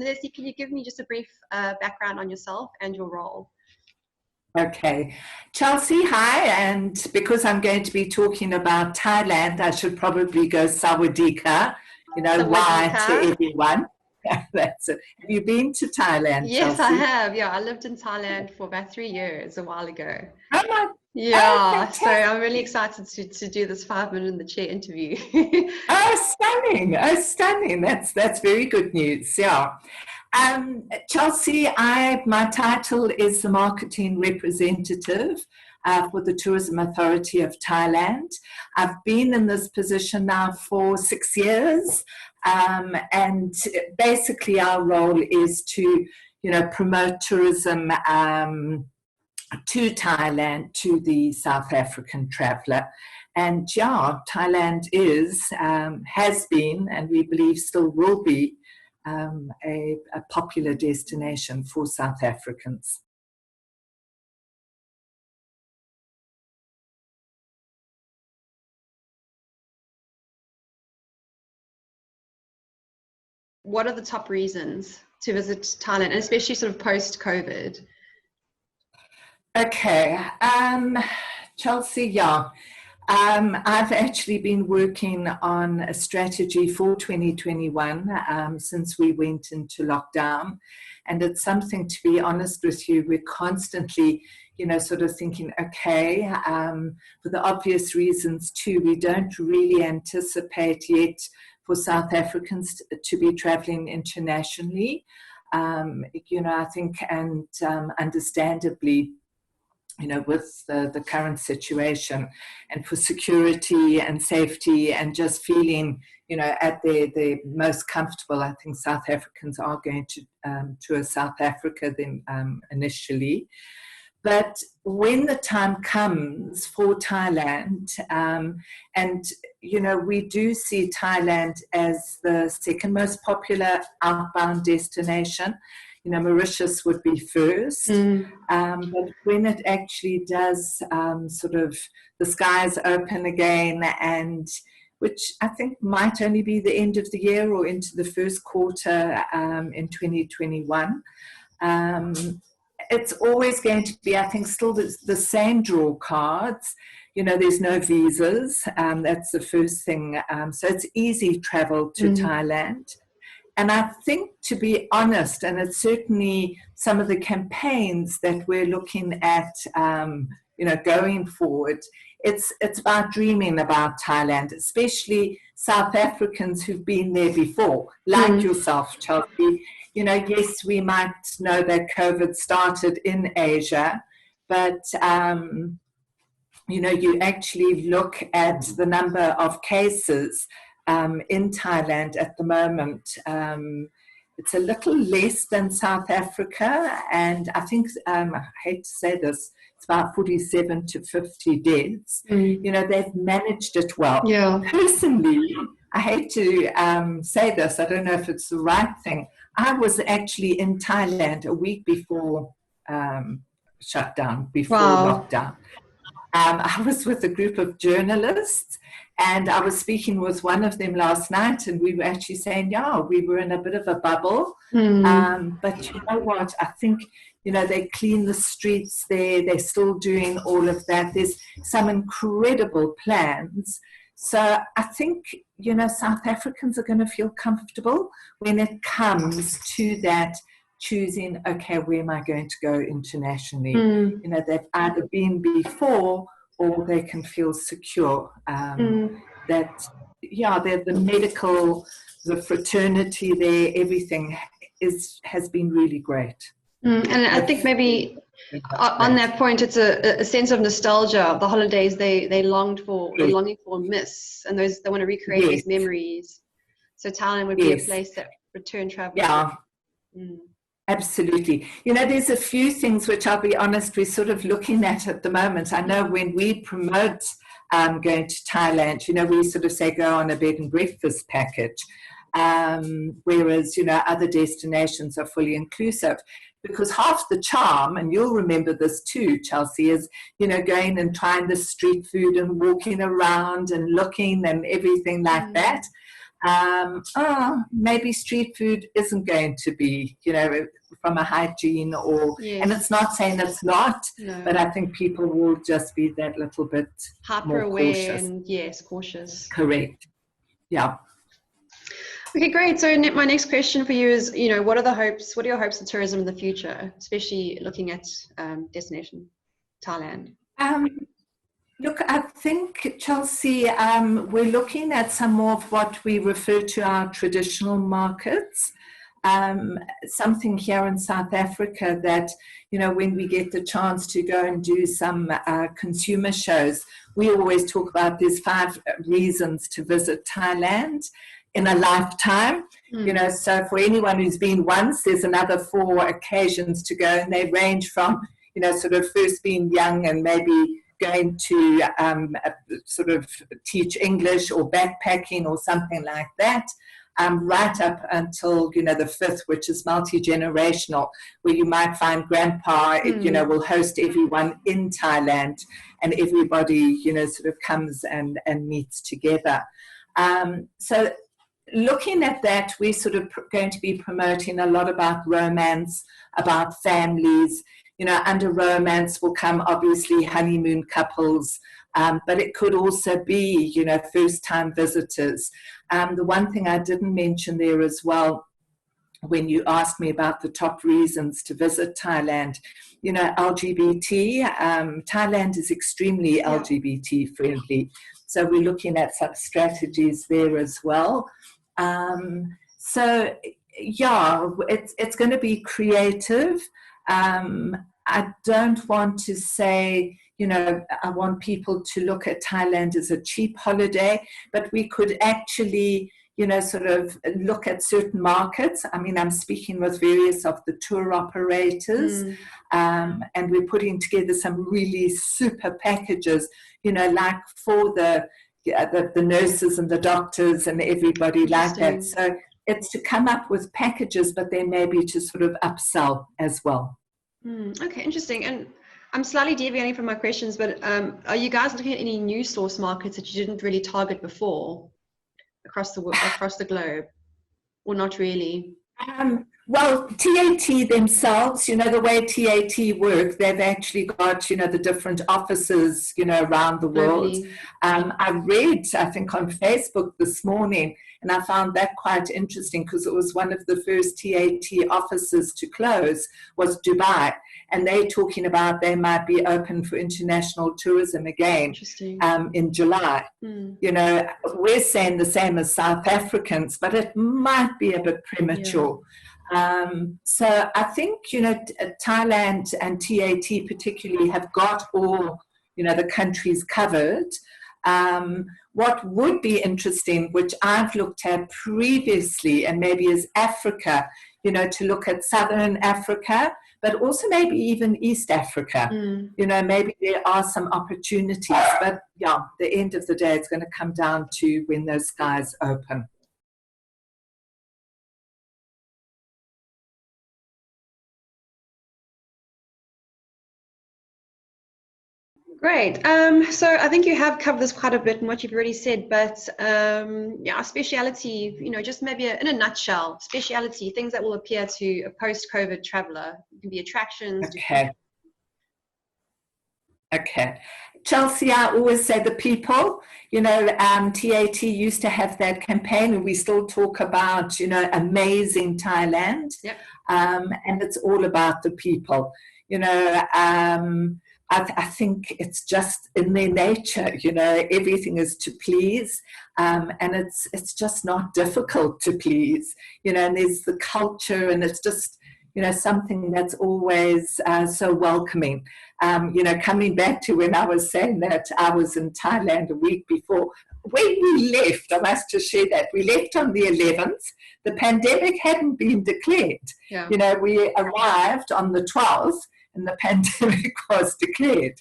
Lesley, can you give me just a brief background on yourself and your role? Okay. Chelsea, hi. And because I'm going to be talking about Thailand, I should probably go Sawadika, why to everyone. That's it. Have you been to Thailand, Yes, Chelsea? I have. Yeah, I lived in Thailand for about 3 years a while ago. Yeah, so I'm really excited to do this 5 minute in the chair interview. Stunning. Stunning. That's very good news. Yeah. Chelsea, my title is the marketing representative for the Tourism Authority of Thailand. I've been in this position now for 6 years, and basically our role is to, promote tourism to Thailand, to the South African traveller. And yeah, Thailand has been, and we believe still will be, a popular destination for South Africans. What are the top reasons to visit Thailand, and especially sort of post-COVID? Okay, Chelsea, yeah. I've actually been working on a strategy for 2021 since we went into lockdown. And it's something, to be honest with you, we're constantly, sort of thinking, okay, for the obvious reasons too, we don't really anticipate yet for South Africans to be traveling internationally. I think, and understandably, with the current situation, and for security and safety and just feeling, at their most comfortable, I think South Africans are going to tour South Africa then initially. But when the time comes for Thailand, and, we do see Thailand as the second most popular outbound destination. Mauritius would be first, but when it actually does sort of the skies open again, and which I think might only be the end of the year or into the first quarter in 2021, it's always going to be, I think, still the same draw cards. There's no visas. That's the first thing. So it's easy travel to Thailand. And I think, to be honest, and it's certainly some of the campaigns that we're looking at, going forward, it's about dreaming about Thailand, especially South Africans who've been there before, like yourself, Chelsea. Yes, we might know that COVID started in Asia, but, you actually look at the number of cases in Thailand at the moment. It's a little less than South Africa, and I think, I hate to say this, it's about 47 to 50 deaths. They've managed it well. Yeah. Personally, I hate to say this, I don't know if it's the right thing. I was actually in Thailand a week before shutdown, before lockdown. I was with a group of journalists, and I was speaking with one of them last night, and we were actually saying, yeah, we were in a bit of a bubble. But you know what? I think, they clean the streets there. They're still doing all of that. There's some incredible plans. So I think, South Africans are going to feel comfortable when it comes to that, choosing, okay, where am I going to go internationally? They've either been before, or they can feel secure. That, the medical, the fraternity there, everything has been really great. And I think maybe on that point, it's a sense of nostalgia of the holidays they longed for, they're longing for, miss, and they want to recreate those memories. So Thailand would be a place that return travelers. Yeah. Absolutely. There's a few things which, I'll be honest, we're sort of looking at the moment. I know when we promote going to Thailand, we sort of say go on a bed and breakfast package, whereas, other destinations are fully inclusive. Because half the charm, and you'll remember this too, Chelsea, is, going and trying the street food and walking around and looking and everything like that. Maybe street food isn't going to be, from a hygiene Yes. and it's not saying it's not, No. but I think people will just be that little bit hyper more aware cautious. and yes, cautious. Correct. Yeah. Okay, great. So my next question for you is, what are your hopes for tourism in the future, especially looking at destination Thailand? Look, I think, Chelsea, we're looking at some more of what we refer to our traditional markets. Something here in South Africa that, when we get the chance to go and do some consumer shows, we always talk about these 5 reasons to visit Thailand in a lifetime. So for anyone who's been once, there's another 4 occasions to go, and they range from, sort of first being young and maybe going to sort of teach English or backpacking or something like that, right up until, the 5th, which is multi-generational, where you might find grandpa, will host everyone in Thailand, and everybody, sort of comes and meets together. So looking at that, we're sort of going to be promoting a lot about romance, about families. Under romance will come obviously honeymoon couples, but it could also be, first-time visitors. The one thing I didn't mention there as well, when you asked me about the top reasons to visit Thailand, LGBT, Thailand is extremely LGBT friendly. So we're looking at some strategies there as well. So yeah, it's going to be creative. I don't want to say, I want people to look at Thailand as a cheap holiday, but we could actually, sort of look at certain markets. I mean, I'm speaking with various of the tour operators, and we're putting together some really super packages, like for the nurses and the doctors and everybody like that. So it's to come up with packages, but then maybe to sort of upsell as well. Okay, interesting. And I'm slightly deviating from my questions, but are you guys looking at any new source markets that you didn't really target before across the globe, or not really? Well, TAT themselves, the way TAT work, they've actually got, the different offices, around the world. I read, I think, on Facebook this morning, and I found that quite interesting because it was one of the first TAT offices to close was Dubai. And they're talking about they might be open for international tourism again in July. We're saying the same as South Africans, but it might be a bit premature. So I think, Thailand and TAT particularly have got all, the countries covered. What would be interesting, which I've looked at previously, and maybe is Africa, to look at Southern Africa, but also maybe even East Africa. Maybe there are some opportunities, but yeah, the end of the day, it's going to come down to when those skies open. Great. So I think you have covered this quite a bit in what you've already said, but speciality, just maybe in a nutshell, speciality, things that will appeal to a post-COVID traveler. It can be attractions. Okay. Chelsea, I always say the people, TAT used to have that campaign, and we still talk about, amazing Thailand. And it's all about the people, I think it's just in their nature, everything is to please, and it's just not difficult to please, and there's the culture, and it's just, something that's always so welcoming. Coming back to when I was saying that I was in Thailand a week before, when we left, I must just share that, we left on the 11th, the pandemic hadn't been declared. We arrived on the 12th, and the pandemic was declared.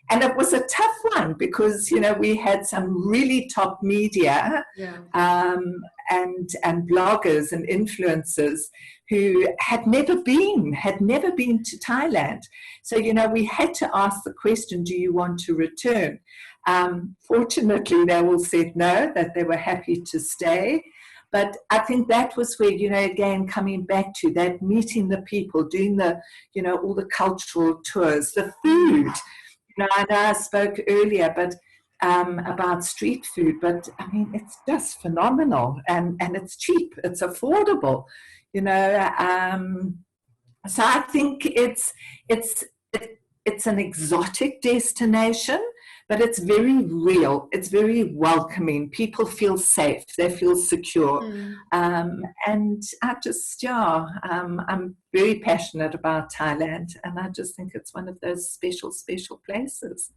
And it was a tough one because, you know, we had some really top media and bloggers and influencers who had never been to Thailand. So, you know, we had to ask the question, do you want to return? Fortunately, they all said no, that they were happy to stay. But I think that was where, you know, again, coming back to that, meeting the people, doing the, you know, all the cultural tours, the food. You know, I know I spoke earlier, but about street food, but I mean, it's just phenomenal, and it's cheap, it's affordable, you know. So I think it's an exotic destination, but it's very real. It's very welcoming. People feel safe. They feel secure. And I just, I'm very passionate about Thailand, and I just think it's one of those special, special places.